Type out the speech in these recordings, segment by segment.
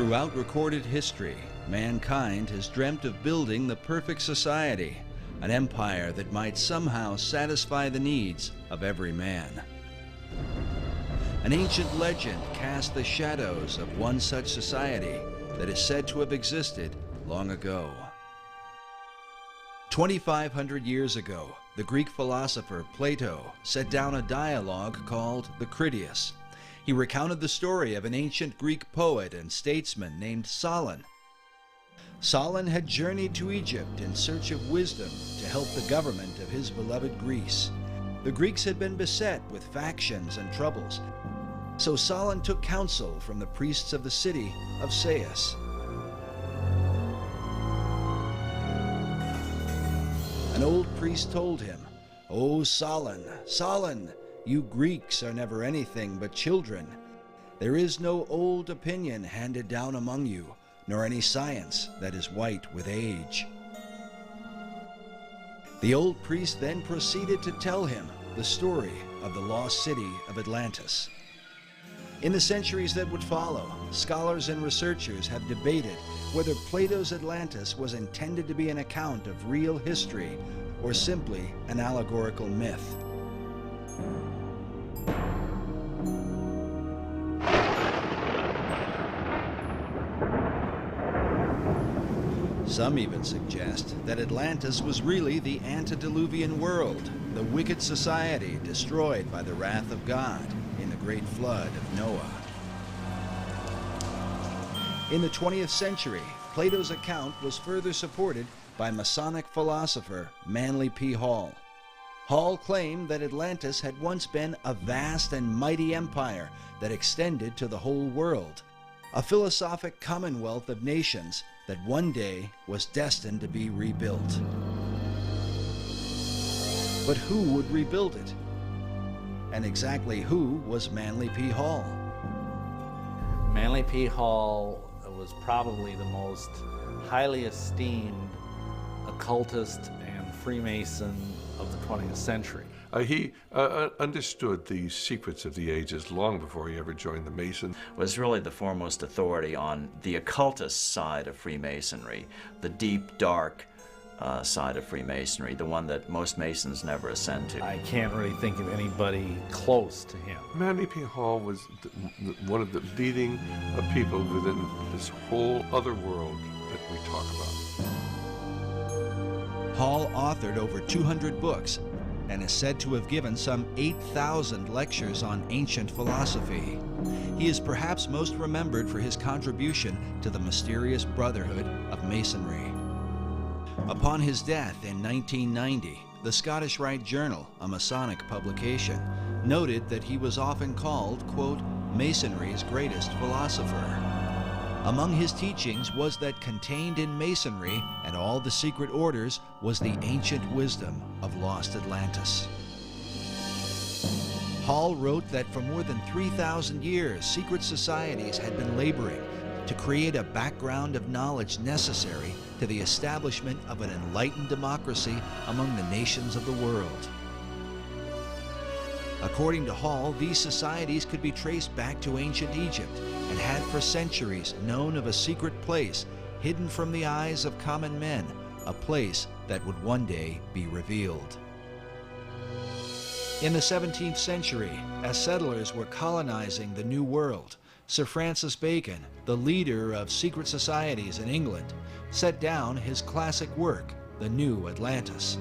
Throughout recorded history, mankind has dreamt of building the perfect society, an empire that might somehow satisfy the needs of every man. An ancient legend casts the shadows of one such society that is said to have existed long ago. 2,500 years ago, the Greek philosopher Plato set down a dialogue called the Critias. He recounted the story of an ancient Greek poet and statesman named Solon. Solon had journeyed to Egypt in search of wisdom to help the government of his beloved Greece. The Greeks had been beset with factions and troubles, so Solon took counsel from the priests of the city of Sais. An old priest told him, "O Solon, Solon, you Greeks are never anything but children. There is no old opinion handed down among you, nor any science that is white with age." The old priest then proceeded to tell him the story of the lost city of Atlantis. In the centuries that would follow, scholars and researchers have debated whether Plato's Atlantis was intended to be an account of real history or simply an allegorical myth. Some even suggest that Atlantis was really the antediluvian world, the wicked society destroyed by the wrath of God in the great flood of Noah. In the 20th century, Plato's account was further supported by Masonic philosopher Manly P. Hall. Hall claimed that Atlantis had once been a vast and mighty empire that extended to the whole world, a philosophic commonwealth of nations that one day was destined to be rebuilt. But who would rebuild it? And exactly who was Manly P. Hall? Manly P. Hall was probably the most highly esteemed occultist and Freemason of the 20th century. He understood the secrets of the ages long before he ever joined the Mason. Was really the foremost authority on the occultist side of Freemasonry, the deep, dark side of Freemasonry, the one that most Masons never ascend to. I can't really think of anybody close to him. Manly P. Hall was one of the leading people within this whole other world that we talk about. Hall authored over 200 books and is said to have given some 8,000 lectures on ancient philosophy. He is perhaps most remembered for his contribution to the mysterious Brotherhood of Masonry. Upon his death in 1990, the Scottish Rite Journal, a Masonic publication, noted that he was often called, quote, Masonry's greatest philosopher. Among his teachings was that contained in Masonry and all the secret orders was the ancient wisdom of lost Atlantis. Hall wrote that for more than 3,000 years, secret societies had been laboring to create a background of knowledge necessary to the establishment of an enlightened democracy among the nations of the world. According to Hall, these societies could be traced back to ancient Egypt and had for centuries known of a secret place hidden from the eyes of common men, a place that would one day be revealed. In the 17th century, as settlers were colonizing the New World, Sir Francis Bacon, the leader of secret societies in England, set down his classic work, The New Atlantis.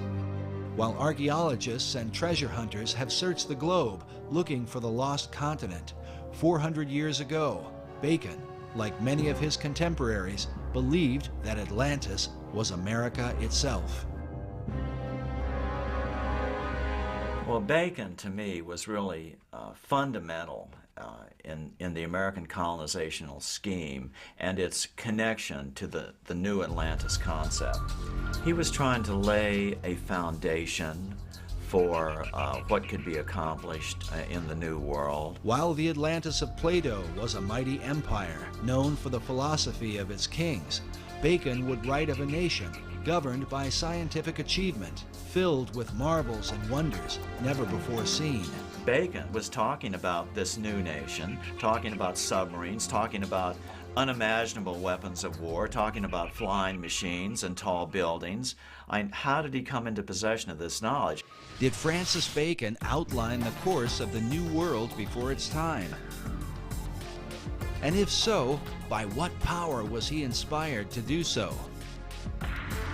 While archaeologists and treasure hunters have searched the globe looking for the lost continent, 400 years ago, Bacon, like many of his contemporaries, believed that Atlantis was America itself. Well, Bacon, to me, was really fundamental in the American colonizational scheme and its connection to the new Atlantis concept. He was trying to lay a foundation for what could be accomplished in the New World. While the Atlantis of Plato was a mighty empire known for the philosophy of its kings, Bacon would write of a nation governed by scientific achievement, filled with marvels and wonders never before seen. Bacon was talking about this new nation, talking about submarines, talking about unimaginable weapons of war, talking about flying machines and tall buildings. How did he come into possession of this knowledge? Did Francis Bacon outline the course of the New World before its time? And if so, by what power was he inspired to do so?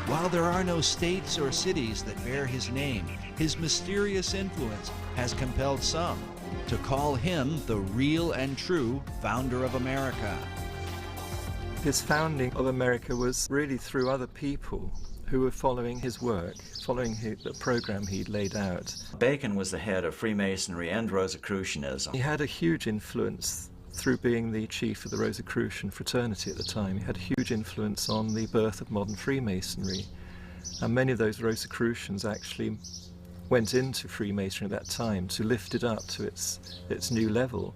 While there are no states or cities that bear his name, his mysterious influence has compelled some to call him the real and true founder of America. His founding of America was really through other people who were following his work, following the program he'd laid out. Bacon was the head of Freemasonry and Rosicrucianism. He had a huge influence through being the chief of the Rosicrucian fraternity at the time. He had a huge influence on the birth of modern Freemasonry. And many of those Rosicrucians actually went into Freemasonry at that time to lift it up to its new level.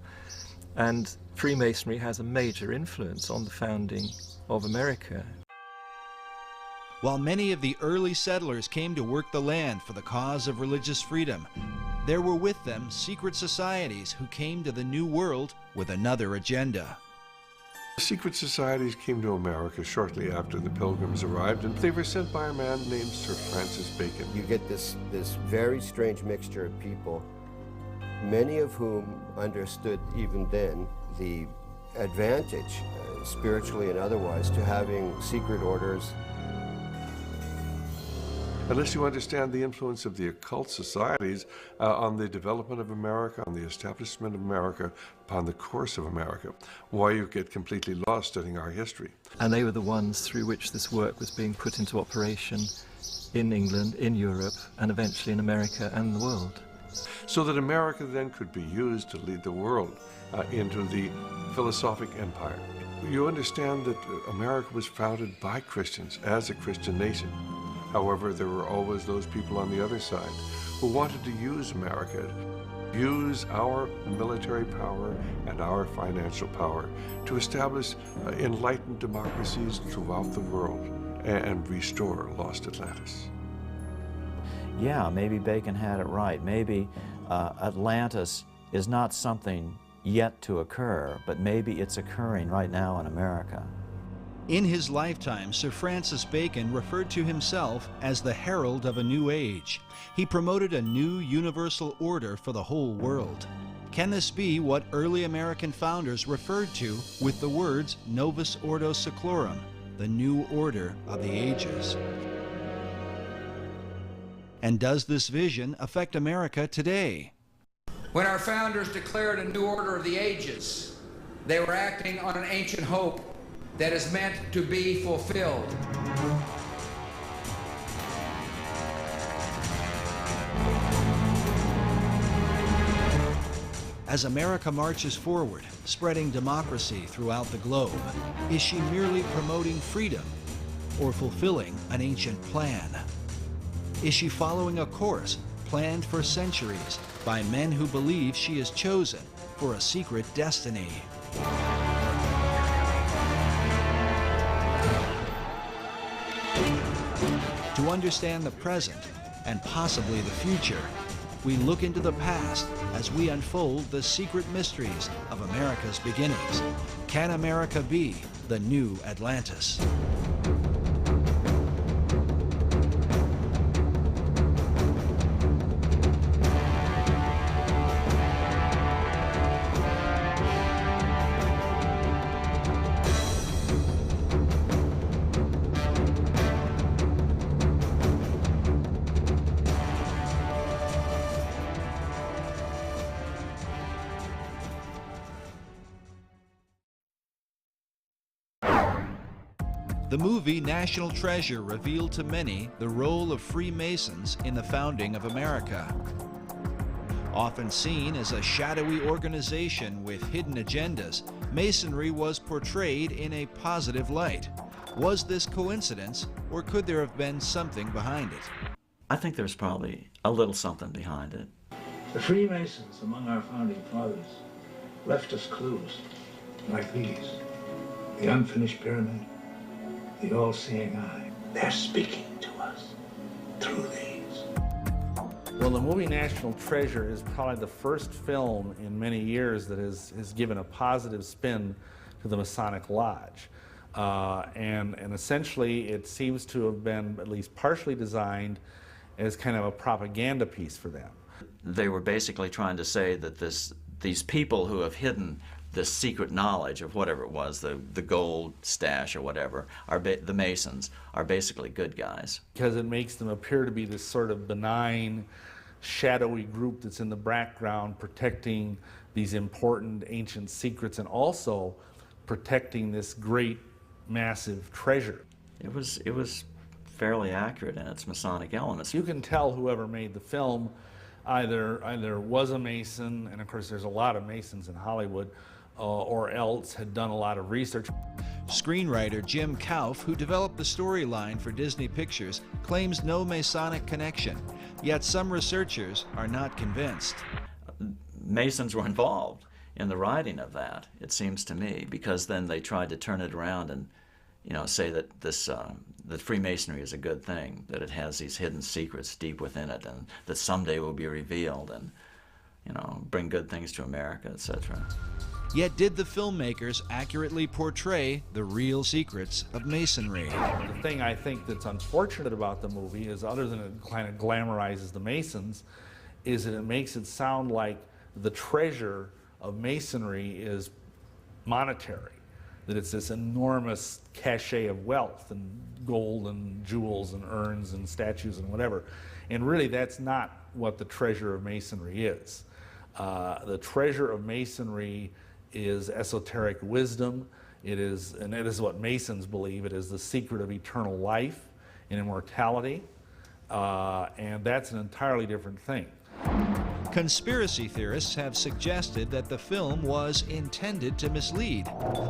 And Freemasonry has a major influence on the founding of America. While many of the early settlers came to work the land for the cause of religious freedom, there were with them secret societies who came to the New World with another agenda. Secret societies came to America shortly after the Pilgrims arrived, and they were sent by a man named Sir Francis Bacon. You get this very strange mixture of people, many of whom understood even then the advantage, spiritually and otherwise, to having secret orders. Unless you understand the influence of the occult societies on the development of America, on the establishment of America, upon the course of America, why you get completely lost studying our history. And they were the ones through which this work was being put into operation in England, in Europe, and eventually in America and the world. So that America then could be used to lead the world into the philosophic empire. You understand that America was founded by Christians as a Christian nation. However, there were always those people on the other side who wanted to use America, use our military power and our financial power to establish enlightened democracies throughout the world and restore lost Atlantis. Yeah, maybe Bacon had it right. Maybe Atlantis is not something yet to occur, but maybe it's occurring right now in America. In his lifetime, Sir Francis Bacon referred to himself as the herald of a new age. He promoted a new universal order for the whole world. Can this be what early American founders referred to with the words Novus Ordo Seclorum, the new order of the ages? And does this vision affect America today? When our founders declared a new order of the ages, they were acting on an ancient hope that is meant to be fulfilled. As America marches forward, spreading democracy throughout the globe, is she merely promoting freedom or fulfilling an ancient plan? Is she following a course planned for centuries by men who believe she is chosen for a secret destiny? To understand the present and possibly the future, we look into the past as we unfold the secret mysteries of America's beginnings. Can America be the new Atlantis? The movie National Treasure revealed to many the role of Freemasons in the founding of America. Often seen as a shadowy organization with hidden agendas, Masonry was portrayed in a positive light. Was this coincidence, or could there have been something behind it? I think there's probably a little something behind it. The Freemasons among our founding fathers left us clues like these: the unfinished pyramid, the all-seeing eye. They're speaking to us through these. Well, the movie National Treasure is probably the first film in many years that has given a positive spin to to the Masonic Lodge. And essentially it seems to have been at least partially designed as kind of a propaganda piece for them. They were basically trying to say that these people who have hidden this secret knowledge of whatever it was, the gold stash or whatever, the Masons, are basically good guys. Because it makes them appear to be this sort of benign, shadowy group that's in the background protecting these important ancient secrets and also protecting this great, massive treasure. It was fairly accurate in its Masonic elements. You can tell whoever made the film either was a Mason, and of course there's a lot of Masons in Hollywood, or else had done a lot of research. Screenwriter Jim Kauf, who developed the storyline for Disney Pictures, claims no Masonic connection, yet some researchers are not convinced. Masons were involved in the writing of that, it seems to me, because then they tried to turn it around and, you know, say that that Freemasonry is a good thing, that it has these hidden secrets deep within it, and that someday will be revealed, and, you know, bring good things to America, etc. Yet did the filmmakers accurately portray the real secrets of Masonry? The thing I think that's unfortunate about the movie is, other than it kind of glamorizes the Masons, is that it makes it sound like the treasure of Masonry is monetary, that it's this enormous cachet of wealth and gold and jewels and urns and statues and whatever. And really that's not what the treasure of Masonry is. The treasure of Masonry is esoteric wisdom. It is what Masons believe. It is the secret of eternal life and immortality. And that's an entirely different thing. Conspiracy theorists have suggested that the film was intended to mislead.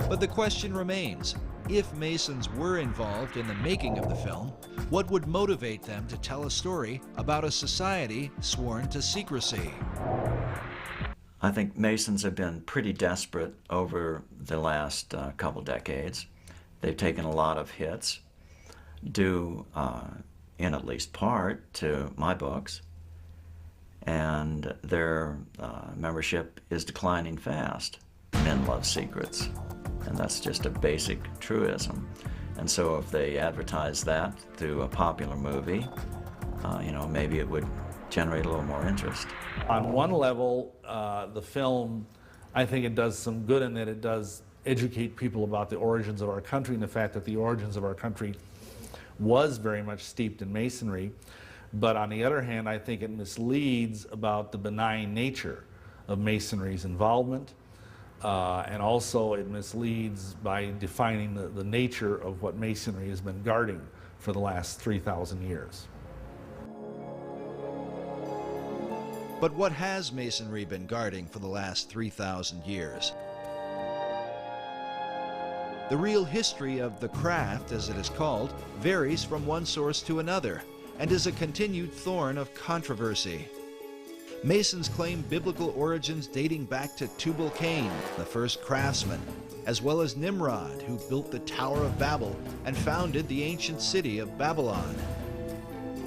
But the question remains, if Masons were involved in the making of the film, what would motivate them to tell a story about a society sworn to secrecy? I think Masons have been pretty desperate over the last couple decades. They've taken a lot of hits, due in at least part to my books, and their membership is declining fast. Men love secrets, and that's just a basic truism. And so if they advertise that through a popular movie, you know, maybe it would generate a little more interest. On one level, the film, I think it does some good in that it does educate people about the origins of our country and the fact that the origins of our country was very much steeped in Masonry. But on the other hand, I think it misleads about the benign nature of Masonry's involvement. And also it misleads by defining the nature of what Masonry has been guarding for the last 3,000 years. But what has Masonry been guarding for the last 3,000 years? The real history of the craft, as it is called, varies from one source to another and is a continued thorn of controversy. Masons claim biblical origins dating back to Tubal-Cain, the first craftsman, as well as Nimrod, who built the Tower of Babel and founded the ancient city of Babylon.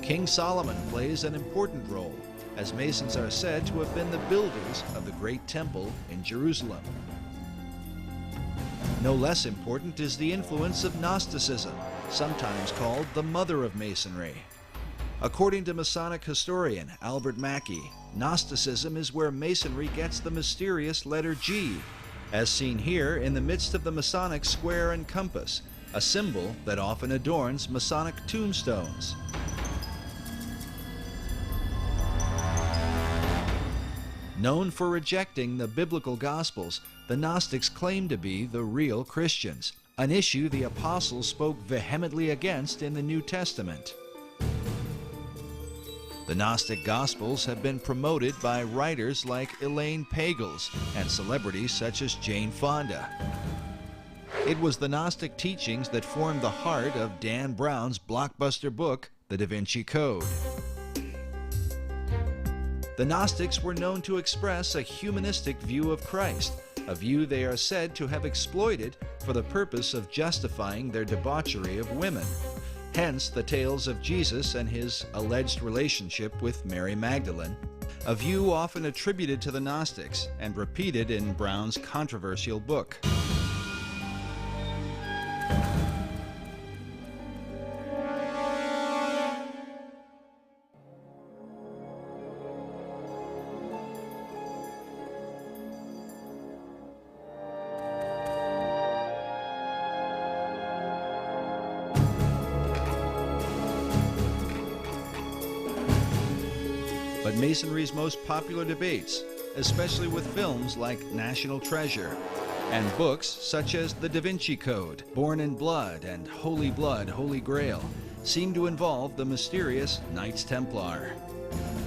King Solomon plays an important role, as Masons are said to have been the builders of the Great Temple in Jerusalem. No less important is the influence of Gnosticism, sometimes called the mother of Masonry. According to Masonic historian Albert Mackey, Gnosticism is where Masonry gets the mysterious letter G, as seen here in the midst of the Masonic square and compass, a symbol that often adorns Masonic tombstones. Known for rejecting the biblical Gospels, the Gnostics claim to be the real Christians, an issue the apostles spoke vehemently against in the New Testament. The Gnostic Gospels have been promoted by writers like Elaine Pagels and celebrities such as Jane Fonda. It was the Gnostic teachings that formed the heart of Dan Brown's blockbuster book, The Da Vinci Code. The Gnostics were known to express a humanistic view of Christ, a view they are said to have exploited for the purpose of justifying their debauchery of women. Hence the tales of Jesus and his alleged relationship with Mary Magdalene, a view often attributed to the Gnostics and repeated in Brown's controversial book. but Masonry's most popular debates, especially with films like National Treasure and books such as The Da Vinci Code, Born in Blood, and Holy Blood, Holy Grail, seem to involve the mysterious Knights Templar,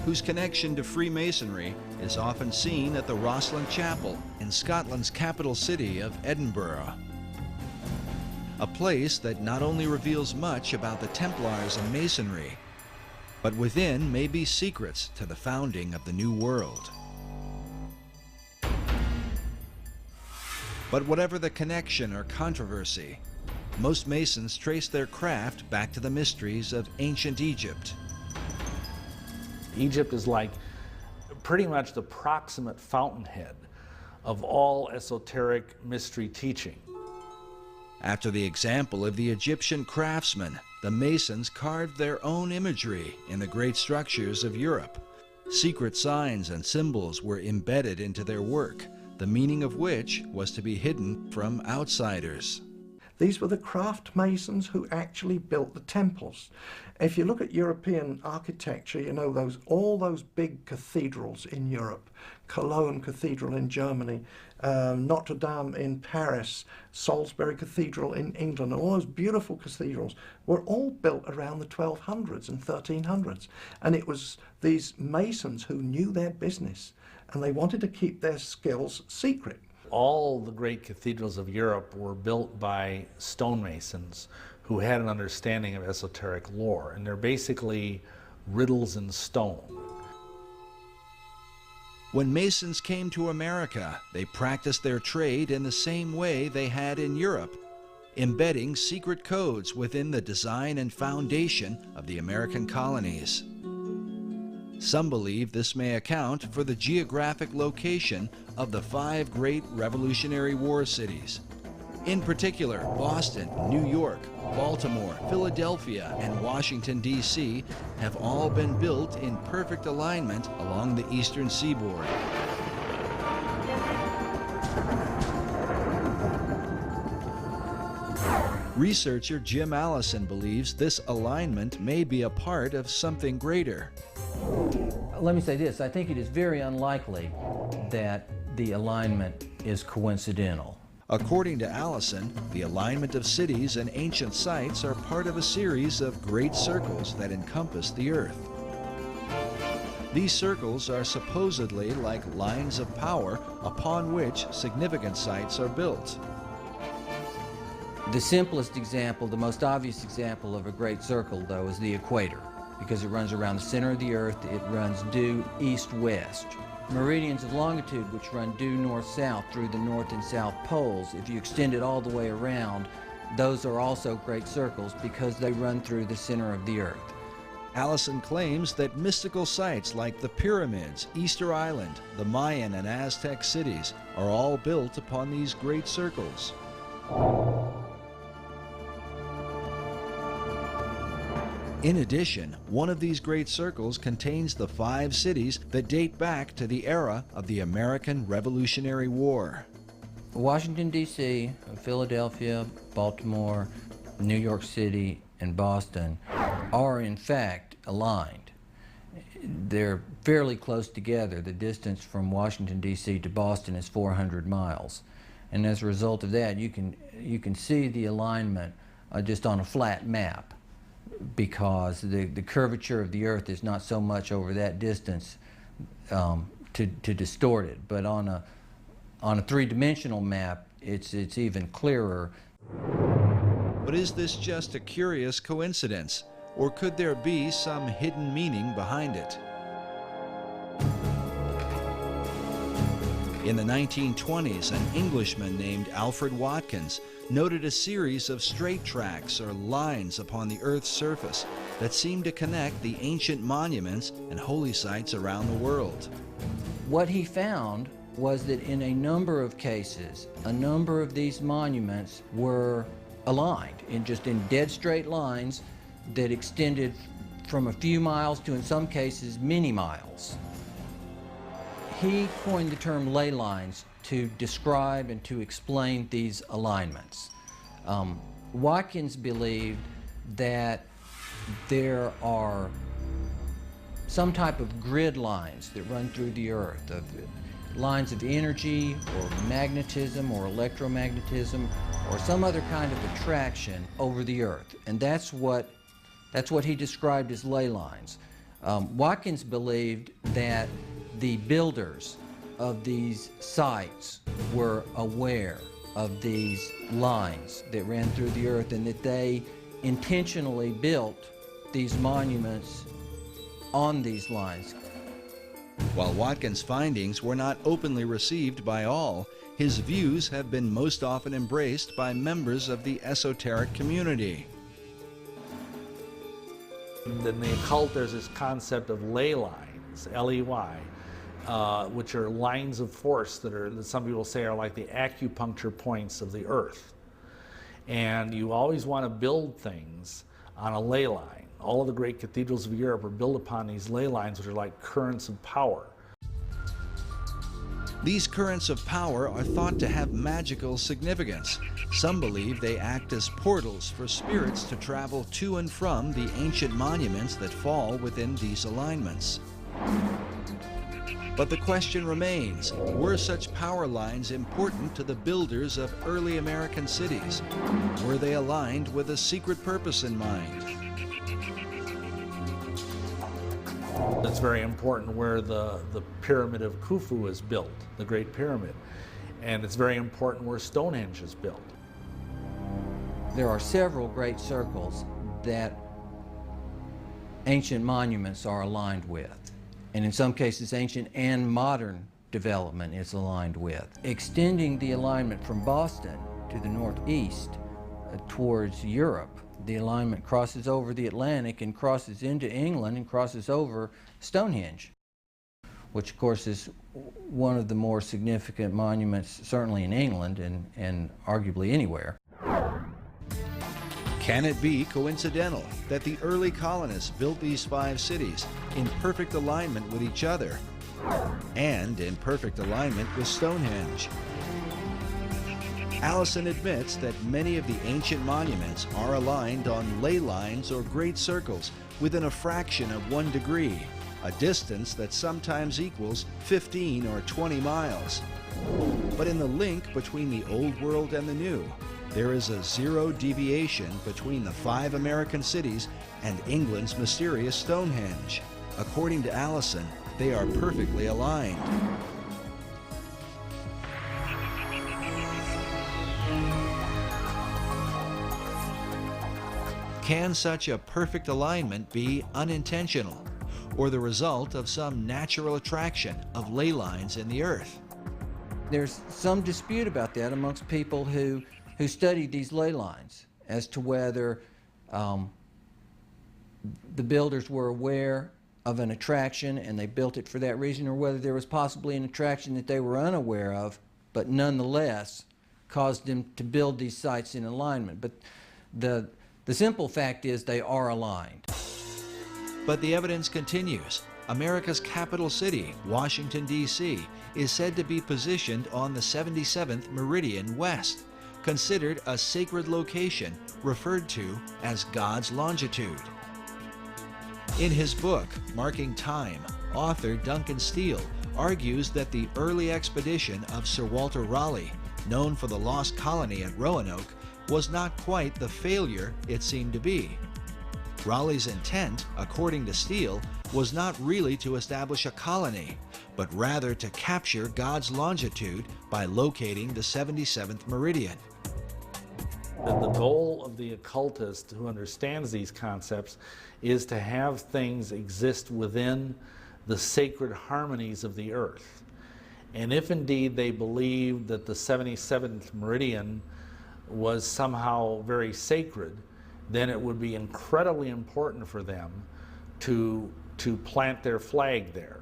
whose connection to Freemasonry is often seen at the Rosslyn Chapel in Scotland's capital city of Edinburgh. A place that not only reveals much about the Templars and Masonry, but within may be secrets to the founding of the New World. But whatever the connection or controversy, most Masons trace their craft back to the mysteries of ancient Egypt. Egypt is like pretty much the proximate fountainhead of all esoteric mystery teaching. After the example of the Egyptian craftsmen, the Masons carved their own imagery in the great structures of Europe. Secret signs and symbols were embedded into their work, the meaning of which was to be hidden from outsiders. These were the craft masons who actually built the temples. If you look at European architecture, you know, all those big cathedrals in Europe, Cologne Cathedral in Germany, Notre Dame in Paris, Salisbury Cathedral in England, all those beautiful cathedrals were all built around the 1200s and 1300s. And it was these masons who knew their business, and they wanted to keep their skills secret. All the great cathedrals of Europe were built by stonemasons who had an understanding of esoteric lore, and they're basically riddles in stone. When Masons came to America, they practiced their trade in the same way they had in Europe, embedding secret codes within the design and foundation of the American colonies. Some believe this may account for the geographic location of the 5 great Revolutionary War cities. In particular, Boston, New York, Baltimore, Philadelphia, and Washington, D.C. have all been built in perfect alignment along the eastern seaboard. Researcher Jim Allison believes this alignment may be a part of something greater. Let me say this, I think it is very unlikely that the alignment is coincidental. According to Allison, the alignment of cities and ancient sites are part of a series of great circles that encompass the earth. These circles are supposedly like lines of power upon which significant sites are built. The simplest example, the most obvious example of a great circle, though, is the equator, because it runs around the center of the earth. It runs due east-west. Meridians of longitude, which run due north-south through the north and south poles, if you extend it all the way around, those are also great circles because they run through the center of the earth. Allison claims that mystical sites like the pyramids, Easter Island, the Mayan and Aztec cities are all built upon these great circles. In addition, one of these great circles contains the 5 cities that date back to the era of the American Revolutionary War. Washington, D.C., Philadelphia, Baltimore, New York City, and Boston are in fact aligned. They're fairly close together. The distance from Washington, D.C. to Boston is 400 miles. And as a result of that, you can see the alignment just on a flat map, because the curvature of the earth is not so much over that distance to distort it. But on a three-dimensional map, it's even clearer. But is this just a curious coincidence, or could there be some hidden meaning behind it? In the 1920s, an Englishman named Alfred Watkins noted a series of straight tracks or lines upon the Earth's surface that seemed to connect the ancient monuments and holy sites around the world. What he found was that in a number of cases, a number of these monuments were aligned in dead straight lines that extended from a few miles to, in some cases, many miles. He coined the term ley lines to describe and to explain these alignments. Watkins believed that there are some type of grid lines that run through the earth, of lines of energy or magnetism or electromagnetism or some other kind of attraction over the earth. And that's what he described as ley lines. Watkins believed that the builders of these sites were aware of these lines that ran through the earth and that they intentionally built these monuments on these lines. While Watkins' findings were not openly received by all, his views have been most often embraced by members of the esoteric community. In the occult, there's this concept of ley lines, L-E-Y, which are lines of force that some people say are like the acupuncture points of the earth. And you always want to build things on a ley line. All of the great cathedrals of Europe are built upon these ley lines, which are like currents of power. These currents of power are thought to have magical significance. Some believe they act as portals for spirits to travel to and from the ancient monuments that fall within these alignments. But the question remains, were such power lines important to the builders of early American cities? Were they aligned with a secret purpose in mind? It's very important where the pyramid of Khufu is built, the Great Pyramid. And it's very important where Stonehenge is built. There are several great circles that ancient monuments are aligned with. And in some cases, ancient and modern development is aligned with. Extending the alignment from Boston to the northeast towards Europe, the alignment crosses over the Atlantic and crosses into England and crosses over Stonehenge, which of course is one of the more significant monuments, certainly in England and arguably anywhere. Can it be coincidental that the early colonists built these 5 cities in perfect alignment with each other and in perfect alignment with Stonehenge? Allison admits that many of the ancient monuments are aligned on ley lines or great circles within a fraction of 1 degree, a distance that sometimes equals 15 or 20 miles. But in the link between the Old World and the New, there is a 0 deviation between the 5 American cities and England's mysterious Stonehenge. According to Allison, they are perfectly aligned. Can such a perfect alignment be unintentional, or the result of some natural attraction of ley lines in the earth? There's some dispute about that amongst people who studied these ley lines as to whether the builders were aware of an attraction and they built it for that reason, or whether there was possibly an attraction that they were unaware of, but nonetheless caused them to build these sites in alignment. But the simple fact is they are aligned. But the evidence continues. America's capital city, Washington, D.C., is said to be positioned on the 77th meridian west, considered a sacred location referred to as God's longitude. In his book, Marking Time, author Duncan Steele argues that the early expedition of Sir Walter Raleigh, known for the lost colony at Roanoke, was not quite the failure it seemed to be. Raleigh's intent, according to Steele, was not really to establish a colony, but rather to capture God's longitude by locating the 77th meridian. And the goal of the occultist who understands these concepts is to have things exist within the sacred harmonies of the earth. And if indeed they believe that the 77th meridian was somehow very sacred, then it would be incredibly important for them to plant their flag there.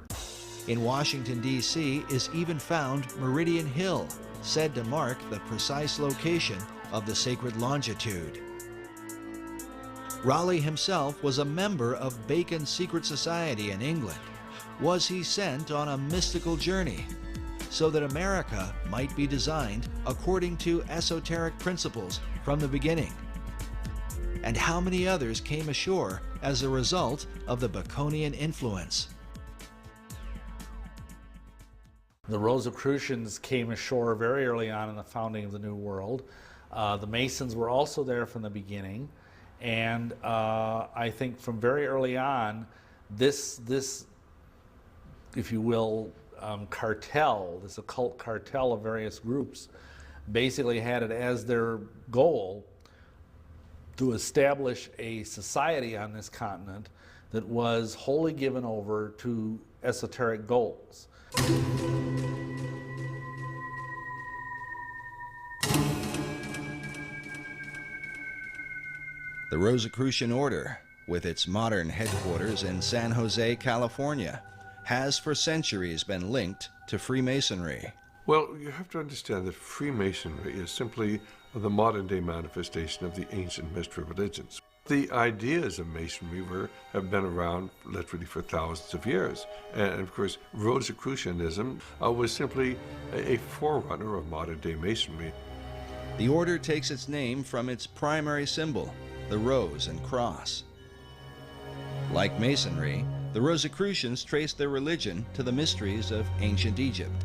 In Washington, D.C. is even found Meridian Hill, said to mark the precise location of the sacred longitude. Raleigh himself was a member of Bacon's secret society in England. Was he sent on a mystical journey so that America might be designed according to esoteric principles from the beginning? and how many others came ashore as a result of the Baconian influence. The Rosicrucians came ashore very early on in the founding of the New World. The Masons were also there from the beginning, and I think from very early on, this if you will, cartel, this occult cartel of various groups, basically had it as their goal to establish a society on this continent that was wholly given over to esoteric goals. The Rosicrucian Order, with its modern headquarters in San Jose, California, has for centuries been linked to Freemasonry. Well, you have to understand that Freemasonry is simply the modern-day manifestation of the ancient mystery religions. The ideas of Masonry have been around literally for thousands of years. And of course, Rosicrucianism was simply a forerunner of modern-day Masonry. The order takes its name from its primary symbol, the rose and cross. Like Masonry, the Rosicrucians trace their religion to the mysteries of ancient Egypt.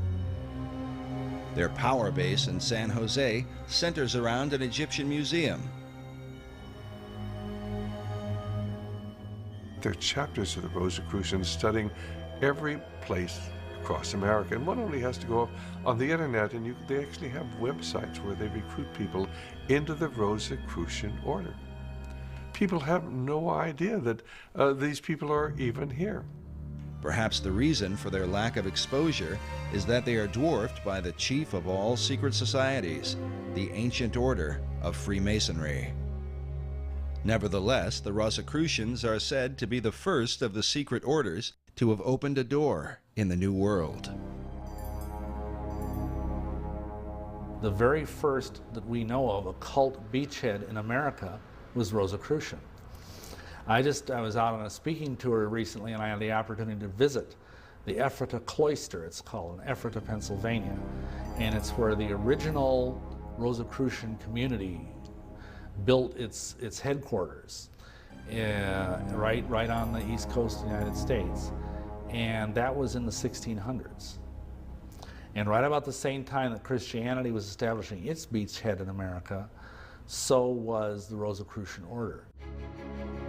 Their power base in San Jose centers around an Egyptian museum. There are chapters of the Rosicrucians studying every place across America. And one only has to go on the internet, and they actually have websites where they recruit people into the Rosicrucian order. People have no idea that these people are even here. Perhaps the reason for their lack of exposure is that they are dwarfed by the chief of all secret societies, the ancient order of Freemasonry. Nevertheless, the Rosicrucians are said to be the first of the secret orders to have opened a door in the New World. The very first that we know of occult beachhead in America was Rosicrucian. I was out on a speaking tour recently, and I had the opportunity to visit the Ephrata Cloister, it's called, in Ephrata, Pennsylvania. And it's where the original Rosicrucian community built its headquarters, right on the east coast of the United States. And that was in the 1600s. And right about the same time that Christianity was establishing its beachhead in America, so was the Rosicrucian order.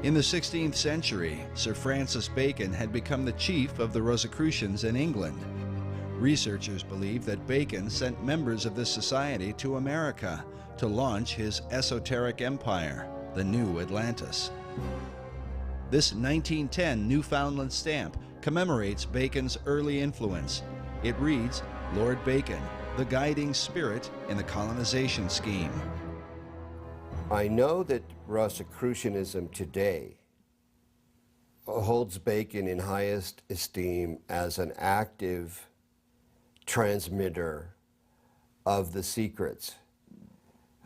In the 16th century, Sir Francis Bacon had become the chief of the Rosicrucians in England. Researchers believe that Bacon sent members of this society to America to launch his esoteric empire, the New Atlantis. This 1910 Newfoundland stamp commemorates Bacon's early influence. It reads, "Lord Bacon, the guiding spirit in the colonization scheme." I know that Rosicrucianism today holds Bacon in highest esteem as an active transmitter of the secrets.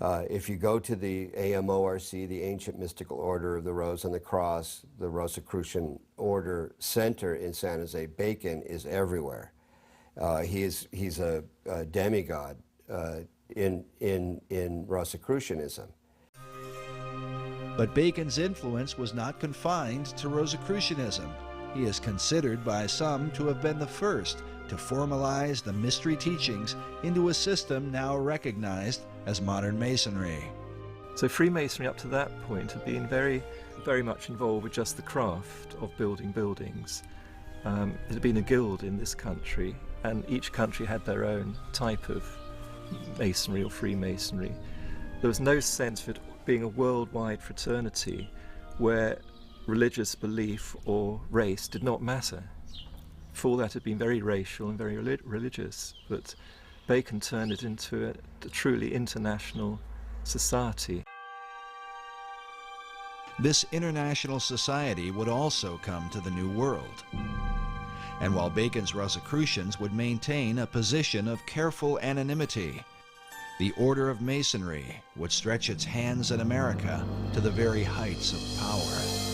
If you go to the AMORC, the Ancient Mystical Order of the Rose and the Cross, the Rosicrucian Order Center in San Jose, Bacon is everywhere. He's a demigod in Rosicrucianism. But Bacon's influence was not confined to Rosicrucianism. He is considered by some to have been the first to formalize the mystery teachings into a system now recognized as modern Masonry. So Freemasonry up to that point had been very, very much involved with just the craft of building buildings. It had been a guild in this country, and each country had their own type of Masonry or Freemasonry. There was no sense of it being a worldwide fraternity where religious belief or race did not matter. Before that had been very racial and very religious, but Bacon turned it into a truly international society. This international society would also come to the New World. And while Bacon's Rosicrucians would maintain a position of careful anonymity, the Order of Masonry would stretch its hands in America to the very heights of power.